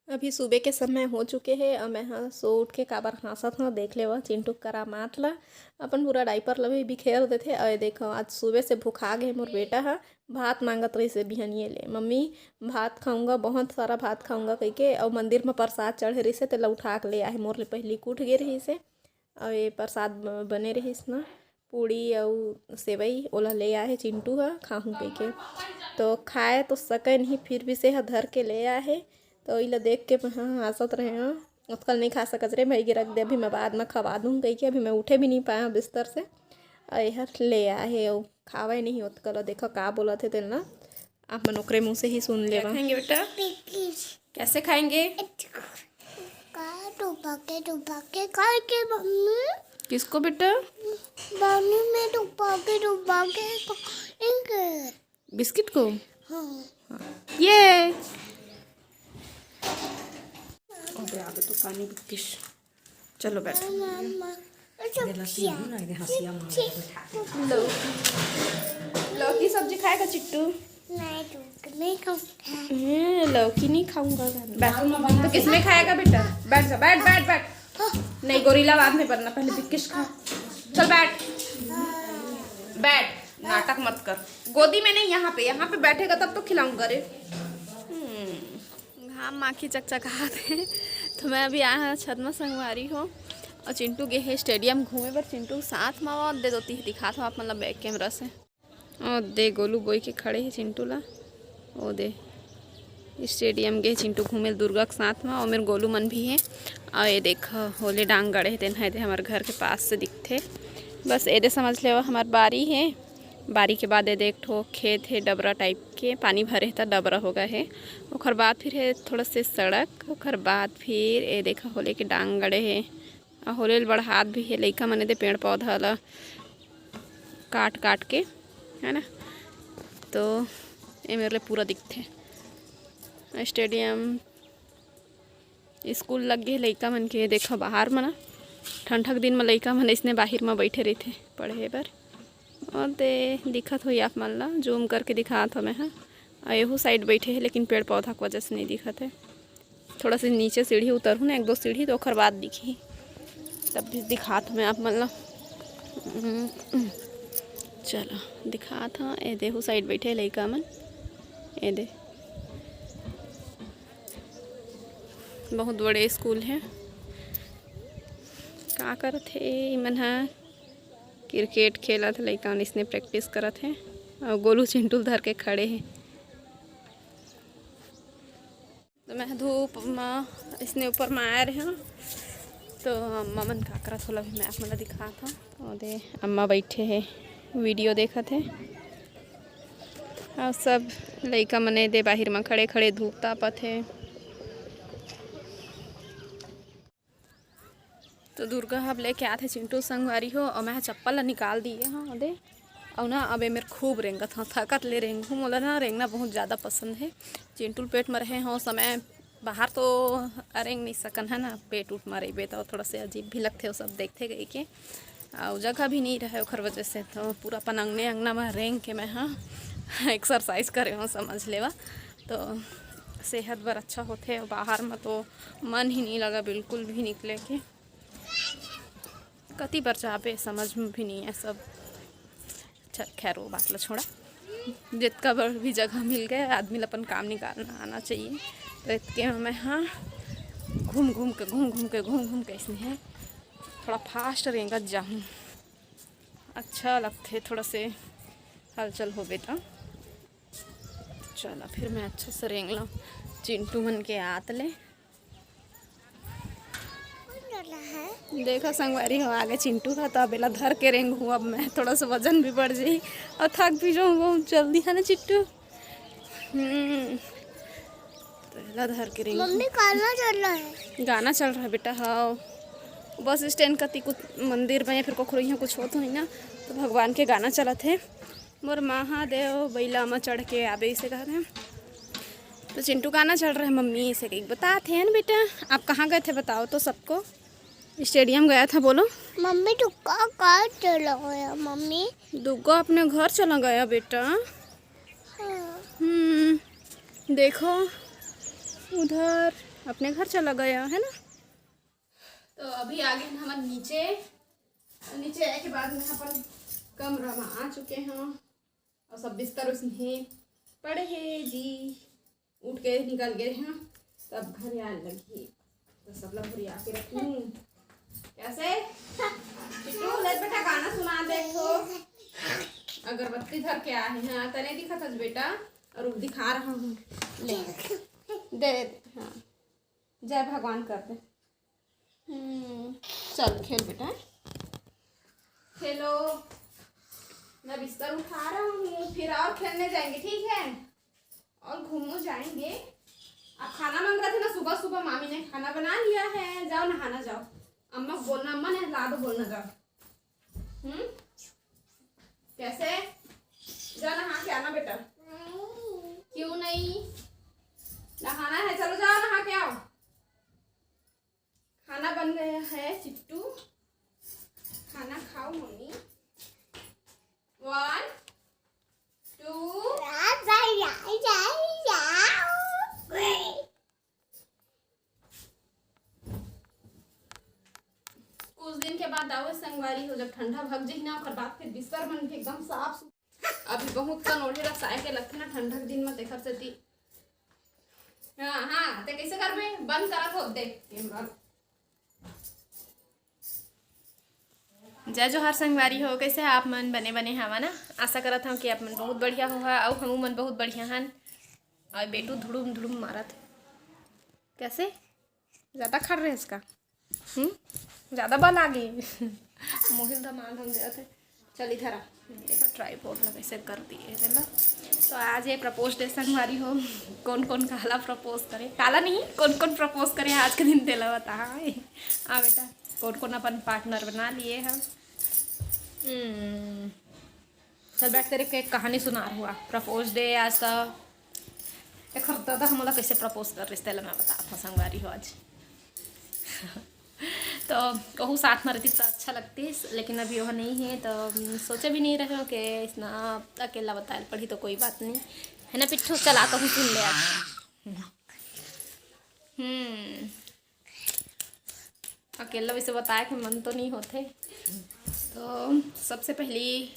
अभी सुबह के समय हो चुके हैं और मैं हाँ सो उठ के काबर हंसत हाँ देख ले वह चिंटू करा मात ला अपन पूरा डाइपर ला भी बिखेर देते। अरे देखो आज सुबह से भूखा गए मोर बेटा हा भात मांगत रही से बिहनिए ले मम्मी भात खाऊंगा बहुत सारा भात खाऊंगा कह के। और मंदिर में प्रसाद चढ़े रही से तेला उठा के ले आए मोर ले पहली कूट गे रही से। और ये प्रसाद बने रहीस ना पूड़ी और सेवई ओला ले आए चिंटू हा खाहूँ कह के। तो खाए तो सके नहीं फिर भी से धर के ले आए है। तो इला देख के हाँ हंसत रहे हाँ उसकल नहीं खा सकत रे भाई रख दे अभी मैं बाद में खवा दूँ कही के। अभी मैं उठे भी नहीं पाया बिस्तर से यह ले आए और खावे नहीं उत्कल। देखो का बोला थे तेल ना आप मन ओकरे मुँह से ही सुन ले। खाएंगे बेटा कैसे खाएंगे डुबा के खाएंगे मम्मी। किसको बेटा पानी में डुबा के खाएंगे बिस्किट को। हाँ। ये आगे तो पानी बिस्किट चलो बैठो। लौकी सब्जी खाएगा चिट्टू नहीं खाऊंगा। लौकी नहीं खाऊंगा बैठ। तो किसमें खाएगा बेटा बैठ जा बैठ बैठ बैठ। नहीं गोरीला बाद में बनना पहले बिस्किट खा। चल बैठ बैठ नाटक मत कर गोदी में नहीं यहाँ पे बैठेगा तब तो खिलाऊंगा रे। घाम माखी चकचकाते तो मैं अभी आया छत में संगवारी हो और चिंटू गे है स्टेडियम घूमे पर चिंटू साथ में और दे दोती दिखा था आप मतलब बैक कैमरा से। और दे गोलू बोई के खड़े है चिंटू ला ओ दे स्टेडियम गए चिंटू घूमे दुर्गा के साथ में और मेरे गोलू मन भी है। और ये देख होले डांग गड़े तेन है हमारे घर के पास से दिखते बस ये समझ ले हमारी बारी है। बारी के बाद ये देख ठो खेत है डबरा टाइप के पानी भरे था डबरा हो गए है। ओखर बाद फिर है थोड़ा से सड़क ओखर बाद फिर ये देखा होले के डांग गड़े है और होले बढ़ात भी है लइका मने दे पेड़ पौधा ला काट काट के है ना। तो ये मेरे लिए पूरा दिखते स्टेडियम स्कूल लग गए लइका मन के। देखो बाहर में ना ठंडक दिन में लइका मन इसने बाहर में बैठे रहते पढ़े बर। और दे दिखत हो आप मन ला जूम करके दिखात हो मैं हाँ एहू साइड बैठे है लेकिन पेड़ पौधा की वजह से नहीं दिखत है। थोड़ा सा नीचे सीढ़ी उतरू ना एक दो सीढ़ी तो ओखर बाद दिखी तब भी दिखात मैं आप मन ला। चलो दिखात हाँ ए देहू साइड बैठे लइका मन ए दे बहुत बड़े स्कूल है। का करत है मन हाँ क्रिकेट खेला था लइका इसने प्रैक्टिस करत है और गोलू चिंटू धर के खड़े हैं। तो मैं धूप में इसने ऊपर में आए रहे तो अम्मा मन का करत होला भी मैं आप मन दिखा था। और दे अम्मा बैठे है वीडियो देखा थे और सब लइका मने दे बाहर में खड़े खड़े धूप तापत है। तो दुर्गा अब लेके आते चिंटू संगवारी हो और मैं चप्पल निकाल दिए हाँ दे और ना अब मेरे खूब रेंगत हाँ थकत ले रेंगू मोला ना रेंगना बहुत ज़्यादा पसंद है। चिंटू पेट में रहे हों समय बाहर तो रेंग नहीं सकन है ना पेट उठ में रही तो थोड़ा से अजीब भी लगते हो सब देखते गए के और जगह भी नहीं रहे ओखर वजह से तो पूरा अपन अंगने अंगना में रेंग के मैं हाँ एक्सरसाइज करे हो समझ लेवा। तो सेहत बर अच्छा होते और बाहर में तो मन ही नहीं लगा बिल्कुल भी निकले के कति पर चापे समझ में भी नहीं है सब। अच्छा खैर वो बात ला छोड़ा जितना बार भी जगह मिल गए आदमी अपन काम निकालना आना चाहिए। तो इतके मैं हाँ घूम घूम के इसमें है थोड़ा फास्ट रेंगत जाऊँ अच्छा लगते थोड़ा से हलचल हो बेटा। चलो फिर मैं अच्छा से रेंग ला चिंटू मन के आत ले देखा संगवारी हो आगे चिंटू का तो अबेला धर के रेंग हूँ। अब मैं थोड़ा सा वजन भी बढ़ जाई और थक भी जाऊँ बहुत जल्दी है ना चिट्टू। तो धर के रेंग मम्मी गाना चल रहा है बेटा। हाँ बस स्टैंड कति कुछ मंदिर में या फिर कोखरो यहाँ कुछ होता है ना तो भगवान के गाना चला थे मोर महादेव बैला में चढ़ के आबे इसे कहते हैं। तो चिंटू गाना चल रहा है मम्मी इसे कहीं बताते हैं ना बेटा आप कहाँ गए थे बताओ तो सबको। स्टेडियम गया था बोलो। मम्मी दुग्गा कहाँ चला गया मम्मी। दुग्गा अपने घर चला गया बेटा। हाँ। देखो उधर अपने घर चला गया है ना। तो अभी आ गए हैं हम नीचे। नीचे आए के बाद में अपन कमरा में आ चुके हैं और सब बिस्तर उसमें पड़े हैं जी। उठ के निकल गए हैं तब घर आने लगी तो सब लोग घर आके रखूँ कैसे चिट्टू ले बेटा गाना सुना देखो। अगरबत्ती धर के आए हैं तने दिखा था बेटा और वो दिखा रहा हूँ ले दे हाँ जय भगवान कर दे। चल खेल बेटा खेलो। मैं बिस्तर उठा रहा हूँ फिर और खेलने जाएंगे ठीक है और घूमने जाएंगे। आप खाना मांग रहे थे ना सुबह सुबह मामी ने खाना बना लिया है जाओ नहाना जाओ। अम्मा को बोलना अम्मा ने ला दो बोलना जाओ। कैसे जा नहा के आना बेटा। क्यों नहीं नहाना है चलो जाओ नहा के आओ। खाना बन गया है चिट्टू खाना खाओ मम्मी। 1 2 कुछ दिन के बाद आओ संगवारी हो जब ठंडा भग जाही ना ओकर बाद फिर बिस्तर मन के एकदम साफ अभी बहुत कन ओढ़े रसाए के लगथे ना ठंडा के दिन में तेखर सेती। हाँ हाँ ते कैसे करबे बंद करत हो देख कैमरा। जय जोहार संगवारी हो कैसे आप मन बने बने हवा ना। आशा करत हूँ कि आप मन बहुत बढ़िया होगा और हम मन बहुत बढ़िया हन। और बेटू धुड़ुम धुड़ुम मारत कैसे ज़्यादा खड़ रहे इसका ज़्यादा बल आ गई मोहिल धमाल हम दे थे। चल इधर आ देखा ट्राईपोड ला कैसे कर दिए ना। तो आज ये प्रपोज डे संगवारी हो कौन कौन काला प्रपोज करे काला नहीं कौन कौन प्रपोज करे आज के दिन तेला बता। हाँ बेटा कौन कौन अपन पार्टनर बना लिए हैं। चल बैठ तेरे एक कहानी सुना हुआ प्रपोज डे आज का एक दादा हमला कैसे प्रपोज कर रही तेला मैं बता था संगवारी हो आज। तो कहूँ साथ में रहती तो अच्छा लगती लेकिन अभी वह नहीं है तो सोचे भी नहीं रहे हो कि इतना अकेला बताए पढ़ी तो कोई बात नहीं है ना पिट्ठू चला कहूँ सुन ले आज। अकेला वैसे बताया कि मन तो नहीं होते। तो सबसे पहली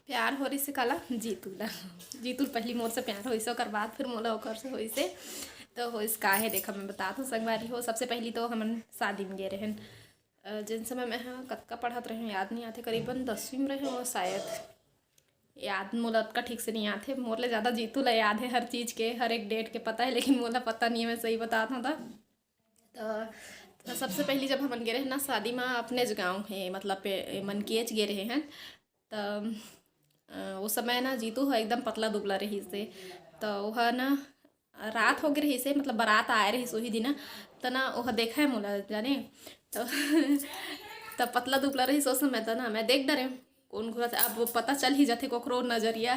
प्यार हो रही से काला जीतू पहली मोर से प्यार हो ओकर बाद फिर मोला ओकर से होई से तो हो इसका है देखा मैं बता दूँ संगवारी हो। सबसे पहली तो हमन शादी में गए रहन जिन समय मैं हाँ कतका पढ़त रहे याद नहीं आते करीबन 10वीं में रहे हो शायद याद मोला का ठीक से नहीं आते। मोर ले ज़्यादा जीतू ला याद है हर चीज़ के हर एक डेट के पता है लेकिन मोला पता नहीं है मैं सही बताता था। तो सबसे पहली जब हमन गए रहे ना शादी में अपने गाँव है मतलब मनकेज गए रहे हैं तो उस समय ना जीतू है एकदम पतला दुबला रही से। तो वह ना रात हो गई रही से मतलब बारात आए रही वही दिन तो ना वह देखा है मोला जाने तो तब पतला दुबला रही सोच समय तो ना मैं देख डरे कौन घुरा अब वो पता चल ही जाते कोकरो नजरिया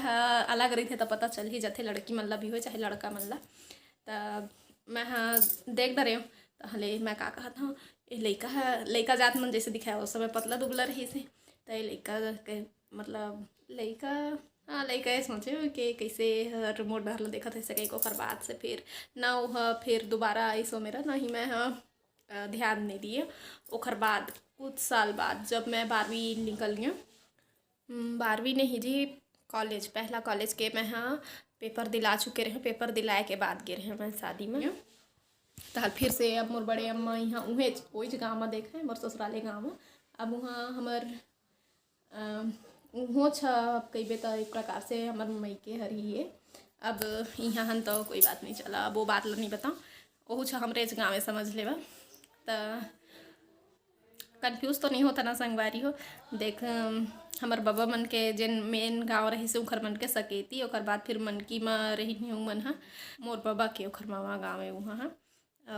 अलग रही थे तो पता चल ही जाते लड़की मन ला भी हो चाहे लड़का मन ला। तो मैं हाँ देख डरे तो हले मैं का कहा था लड़का जात मन जैसे दिखाया उस समय पतला दुबला रही से तो लड़का के मतलब लड़का हाँ लड़का ये सोचे कि कैसे हर मोड़ डर देखा था कई को बाद से फिर ना वह फिर दोबारा ऐसो मेरा ना ही मैं हाँ ध्यान नहीं दिए। ओखर बाद कुछ साल बाद जब मैं 12वीं निकल गई 12वीं नहीं जी कॉलेज पहला कॉलेज के मैं हाँ पेपर दिला चुके रहे पेपर दिलाए के बाद गए रहे मैं शादी में। तो फिर से अब मोर बड़े अम्मा यहाँ उहे वही गाँव में देखा है मोर ससुराले गाँव में अब वहाँ हमार हो अब कई तो एक प्रकार से हमार मई हरी है। अब यहाँ हन तो कोई बात नहीं चला अब वो बात ला नहीं बताऊँ वो हमरे गाँव समझ लेवा। तो कन्फ्यूज़ तो नहीं होता ना संगवारी हो देख हमार बाबा मन के जिन मेन गाँव रही से उखर मन के सकेती ओकर बाद फिर मनकी में रही नहीं मन हाँ मोर बाबा के उखर मामा गाँव है वहाँ हाँ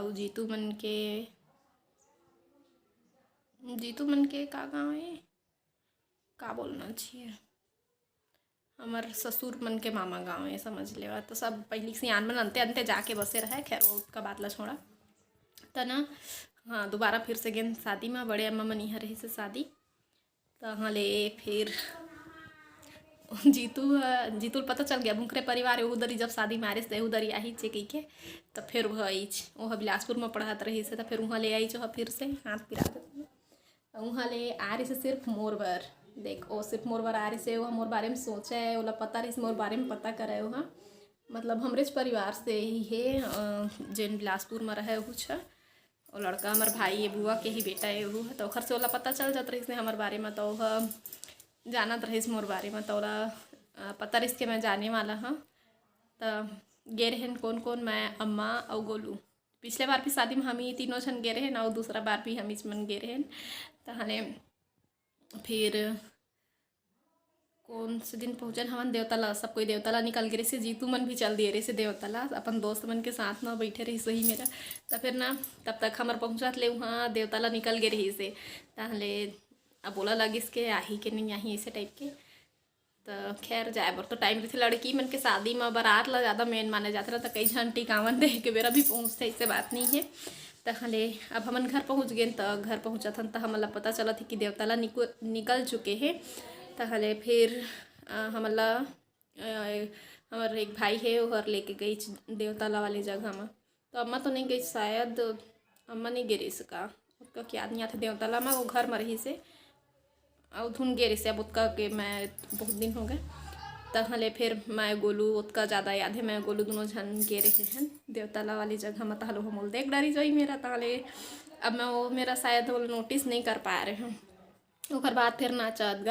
और जीतू मन के का गाँव है का बोलना चाहिए हमार ससुर मन के मामा गाँव है समझ लेवा। तो सब पहली सियान मन अंते अंते जाके बसे रहा है खैर उसका बात ला छोड़ा तो ना हाँ दोबारा फिर से गेंद शादी में बड़े अम्मा मन यहाँ रही से शादी तो हाँ ले फिर जीतू पता चल गया भूखरे परिवार उधर ही जब शादी मैरिज थे उधर ही आई कही के। तो फिर वह आई वह बिलासपुर में पढ़ात रही से तो फिर वहाँ ले आई फिर से हाथ पिरा देते वहाँ ले आ रही से सिर्फ मोर बर देख वो सिर्फ मोर बर आ रही से वह मोर बारे में सोचा है ओला पता रही मोर बारे में पता करे वहाँ मतलब हमरेज परिवार से ही है जैन बिलासपुर में रहे कुछ और लड़का हमार भाई है बुआ के ही बेटा है वो तो ओखर से ओला पता चल जात रही हमारे बारे में तो वह जानत रहीस मोर बारे में तो ओला पता रहीस के मैं जाने वाला हाँ तो गे रहें कौन कौन मैं अम्मा और गोलू पिछले बार भी शादी में हम ही तीनों जन गे रहें और दूसरा बार भी हम ही मन गे रहें तो हने फिर कौन से दिन पहुँचन हमन देवतला सब कोई देवतला निकल गए से जीतू मन भी चल दिए रहे से देवतला अपन दोस्त मन के साथ ना बैठे रही सही मेरा तो फिर ना तब तक हमार पहुँचत ले वहाँ देवतला निकल गए रही से तहले अब बोला लगिस के आही के नहीं आही ऐसे टाइप के तो खैर जाए बर तो टाइम रही लड़की मन के शादी में बारात ला ज़्यादा मेन माने जाते रहा तो कई झन टिकावन दे के बेरा भी पहुँचते ऐसे बात नहीं है तो हले अब हमन घर पहुँच गए तो घर पहुँचत हन तो हमला पता चला थी कि देवतला निकल चुके हैं तो हले फिर हमला हमार एक भाई है वह लेके गई देवतला वाली जगह में तो अम्मा तो नहीं गई शायद अम्मा नहीं गिरी इसका उसका क्या याद नहीं आता देवतला में वो घर में रही से और धुन गे रही से अब उसका के मैं बहुत दिन हो गए तो हले फिर मैं गोलू उसका ज़्यादा याद है मैं गोलू दोनों जन गे रहे हैं देवतला वाली जगह में तहलो हम देख डरी जोई मेरा ताले अब मैं वो मेरा शायद वो नोटिस नहीं कर पा रहे हैं ओकर बाद फिर नाचत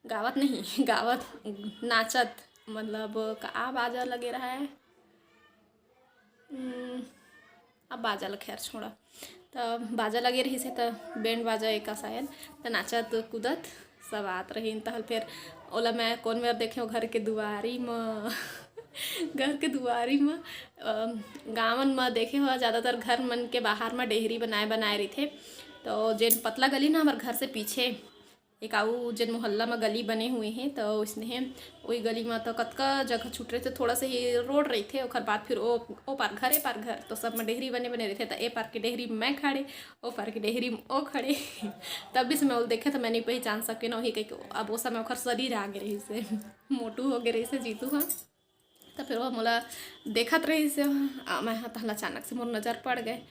गावत नहीं गावत नाचत मतलब का बाजा लगे रहा है अब बाजा ल खैर छोड़ा तो बाजा लगे रही से तो बैंड बाजा एक शायद तो नाचत कूदत सब आत रही तहल फिर ओला मैं कौन बार देखे घर के दुआरी में घर के दुआरी में गाँवन में देखे हुआ ज़्यादातर घर मन के बाहर में डेहरी बनाए रही थे तो जेन पतला गली ना हमारे घर से पीछे एक आऊ जिन मोहल्ला में गली बने हुए हैं तो उसने वही गली में तो कतका जगह छूट रहे थे थोड़ा सा ही रोड रही थे और बाद फिर ओ पार घर ए पार घर तो सब में डेहरी बने रहे थे तो ए पार की डेहरी में मैं खड़े ओ पार की डेहरी में ओ खड़े तब भी से मैं वो देखे तो मैं नहीं पहचान सके ना वही कहीं अब वो समय ओखर शरीर आ गए रही से मोटू हो गए रही से जीतू हाँ तो फिर वो मोला देखत रही से मैं हाँ तहला अचानक से मोर नज़र पड़ गए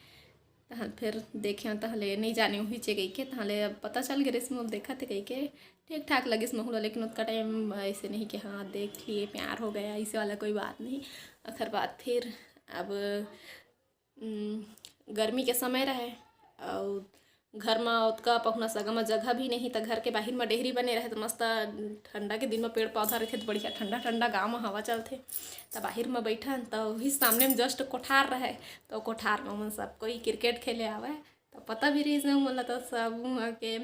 तहल फिर देखे तहले नहीं जाने हुई चे गई के तहले अब पता चल गया इसमें देखा थे कही के ठीक ठाक लगे इसमें हुआ लेकिन उसका टाइम ऐसे नहीं कि हाँ देख लिए प्यार हो गया ऐसे वाला कोई बात नहीं आखिर बात फिर अब गर्मी के समय रहे और घर में उतका पहुना सगा में जगह भी नहीं तो घर के बाहर में डेहरी बने रहे तो मस्त ठंडा के दिन में पेड़ पौधा रहे तो बढ़िया ठंडा ठंडा गाँव में हवा चलते तो बाहर में बैठन तो वही सामने में जस्ट कोठार रहे तो कोठार में मन सब कोई क्रिकेट खेले आवे तो पता भी रही से मतलब तो सब वहाँ के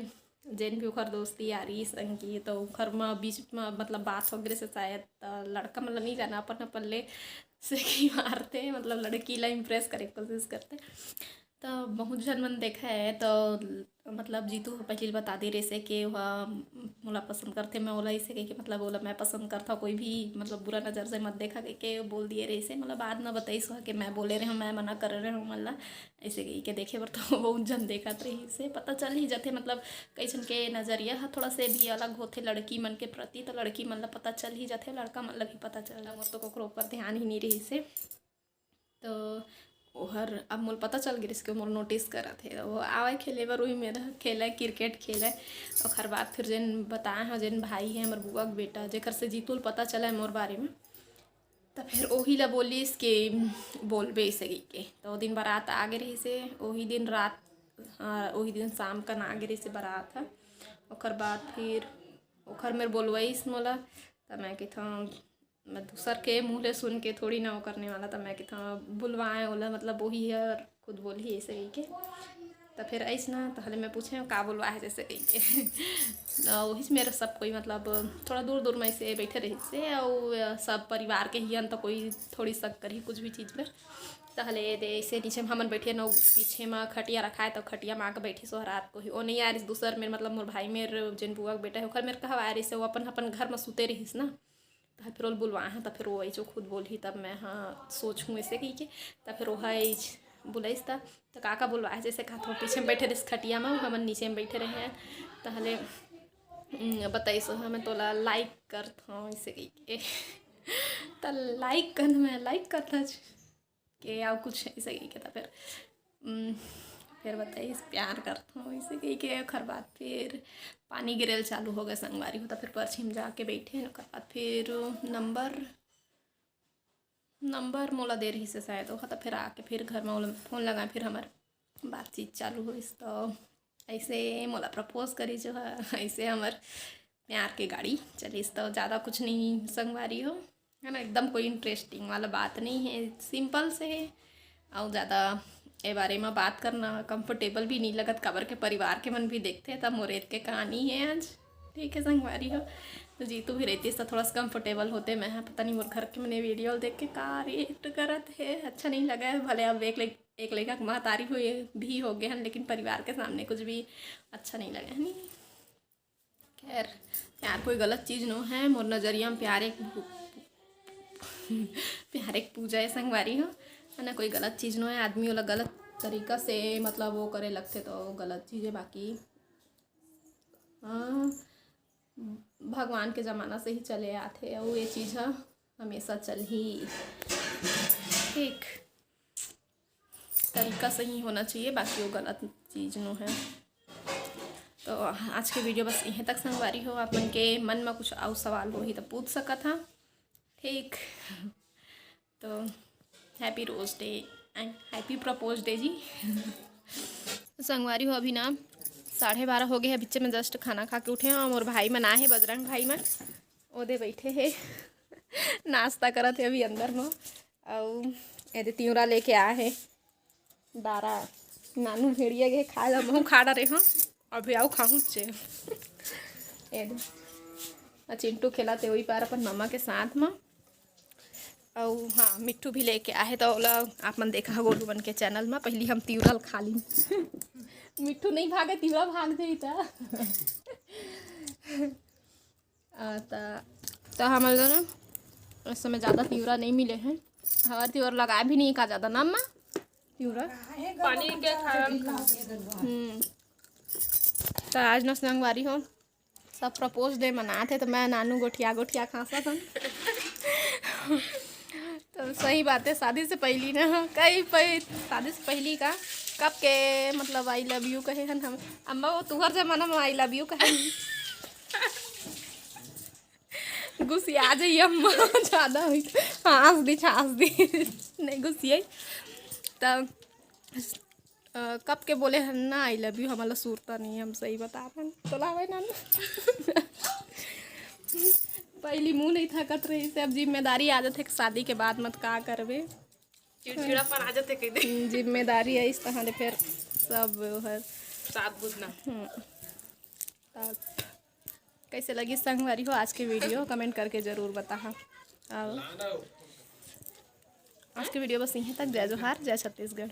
जैन भी उखर दोस्ती यारी संगी तो घर में बीच में मतलब बात वगैरह से शायद लड़का मतलब नहीं जाना अपन ले से की मारते मतलब लड़की ला इम्प्रेस करे कोशिश करते तो बहुत जन मन देखा है तो मतलब जीतू पहले बता दे रहे से कि वह मोला पसंद करते मैं ओला ऐसे कह के मतलब बोला मैं पसंद करता कोई भी मतलब बुरा नज़र से मत देखा कह के बोल दिए रहे से मतलब बाद में बताइस कि मैं बोले रहे हूँ मैं मना कर रहे हूँ मतलब ऐसे कही के देखे बर तो बहुत जन देखा रही से पता चल ही जाते मतलब कई जन के नज़रिया थोड़ा से भी अलग होते लड़की मन के प्रति तो लड़की मन ला पता चल ही जाते लड़का मन ला भी पता चल रहा तो ककरो ऊपर ध्यान ही नहीं रही से तो ओहर अब मोल पता चल गया इसके मोल नोटिस करा थे वो आवे खेले बर वही मेरा खेला क्रिकेट खेला और बाद फिर जैन बताए हैं जैन भाई है हमारे बुआ के बेटा जेकर से जीतुल पता चला है मोर बारे में तो फिर वही ला बोली इसके बोलबे इसे के तो दिन बारात आगे रही से वही दिन रात वही दिन शाम का ना आगे रही से बारात है और बाद फिर ओखर मेरे बोलवाई मोला तो मैं कहता मैं दूसर के मुँह ले सुन के थोड़ी ना वो करने वाला था मैं कि था बुलवाएँ बोला मतलब वही है और खुद बोली ऐसे कही के तो फिर ऐसे ना तो हले मैं पूछे का बुलवा है जैसे कही के वही से मेरा सब कोई मतलब थोड़ा दूर दूर में से बैठे रही से और सब परिवार के ही तो कोई थोड़ी शक करी कुछ भी चीज़ पर तो हले ऐसे नीचे में हमन बैठे न पीछे में खटिया रखा है तो खटिया में आकर बैठी सो रात को ही वो नहीं आ रही दूसर मेरे मतलब मोर भाई मेरे जिन बुआ के बेटा है ओखर मेरे कहा आ रही से वो अपन घर में सुते रहीस ना तो फिर वो बुलवाए हैं तो फिर वो जो खुद बोली तब मैं हाँ सोचूँ ऐसे कही के तो फिर वह बुलाइस था तो काका बुलवाए जैसे कहा तो पीछे में बैठे रहे खटिया में हमन नीचे में बैठे रहे हैं तो हले बताइसो हमें तोला लाइक करत हूँ ऐसे कही के तो लाइक कर मैं लाइक करता के आओ कुछ ऐसे कही के तो फिर बताइस प्यार करता हूँ ऐसे कही के। ओकर बाद फिर पानी गिरल चालू हो गए संगवारी हो तो फिर पर्ची में जाके बैठे। ओकर बाद फिर नंबर मोला दे रही से शायद वो तो फिर आके फिर घर में मोला फ़ोन लगाए फिर हमार बातचीत चालू हुई। तो ऐसे मोला प्रपोज करी जो है ऐसे हमार प्यार के गाड़ी चलिस। तो ज़्यादा कुछ नहीं संगवारी हो है ना, एकदम कोई इंटरेस्टिंग वाला बात नहीं है, सिंपल से है और ज़्यादा ए बारे में बात करना कंफर्टेबल भी नहीं लगत। काबर के परिवार के मन भी देखते तब मोरेत के कहानी है आज। ठीक है संगवारी हो तो जीतू भी रहती तो थोड़ा सा कंफर्टेबल होते। मैं पता नहीं मोर घर के मैंने वीडियो देख के का रिएक्ट करत है, अच्छा नहीं लगा है। भले अब एक लड़का के महतारी हुए भी हो गए हैं लेकिन परिवार के सामने कुछ भी अच्छा नहीं लगा है। नहीं खैर प्यार कोई गलत चीज़ नो है, मोर नज़रिया में प्यार एक पूजा है संगवारी हो है ना, कोई गलत चीज़ नो है। आदमी वाला गलत तरीका से मतलब वो करे लगते तो गलत चीज़ है। बाकी हाँ भगवान के ज़माना से ही चले आते और ये चीज़ है हमेशा चल ही ठीक तरीका से ही होना चाहिए, बाकी वो गलत चीज़ नो है। तो आज के वीडियो बस यहीं तक संगवारी हो। आप मन के मन में कुछ और सवाल हो ही तो पूछ सकत था। ठीक तो happy rose day and happy propose day जी। संगवारी हो अभी ना 12:30 हो गए हैं, बीच में जस्ट खाना खा के उठे हैं और भाई मन आए हैं बजरंग भाई मन ओदे बैठे हैं नाश्ता करत है अभी अंदर में। और एदे तिवरा लेके आए हैं दारा नानू भेड़िया के खाए ला महू खा रहे हैं अभी आओ खाऊँ चे एदे चिंटू खेलाते वही पार अपन मामा के साथ में। और हाँ मिट्टू भी लेके आए तो ओला आप मन देखा गोलू बन के चैनल में। पहली हम तिवरा खा ली मिट्टू नहीं भागे तिवरा भाग जाई तो हमारे ना इस समय ज़्यादा तिवरा नहीं मिले हैं। हमारे तिवरा लगाए भी नहीं का ज़्यादा ना अम्मा तिवरा पानी के तो आज ना संगवारी हो सब प्रपोज डे मनाते तो मैं नानू गोठिया खासा था तो सही बात है। शादी से पहली ना शादी से पहली का कब के मतलब आई लव यू कहे हन हम अम्मा वो तुहर जमाना में आई लव यू कहे गुस्सिया जाइए अम्मा ज़्यादा हुई हंस दी नहीं गुस्सिए तब कब के बोले हन ना आई लव यू हमारा सूरता नहीं हम सही बता रहे तो लावे ना पहली मुँह नहीं था कत रही से अब जिम्मेदारी आ जाते शादी के बाद मत का करबे चिड़चिड़ापन आ जाते कह दे जिम्मेदारी है इस तरह फिर सब है साथ बुझना। कैसे लगी संगवारी हो आज की वीडियो कमेंट करके ज़रूर बता। आज की वीडियो बस यहीं तक। जय जोहार जय छत्तीसगढ़।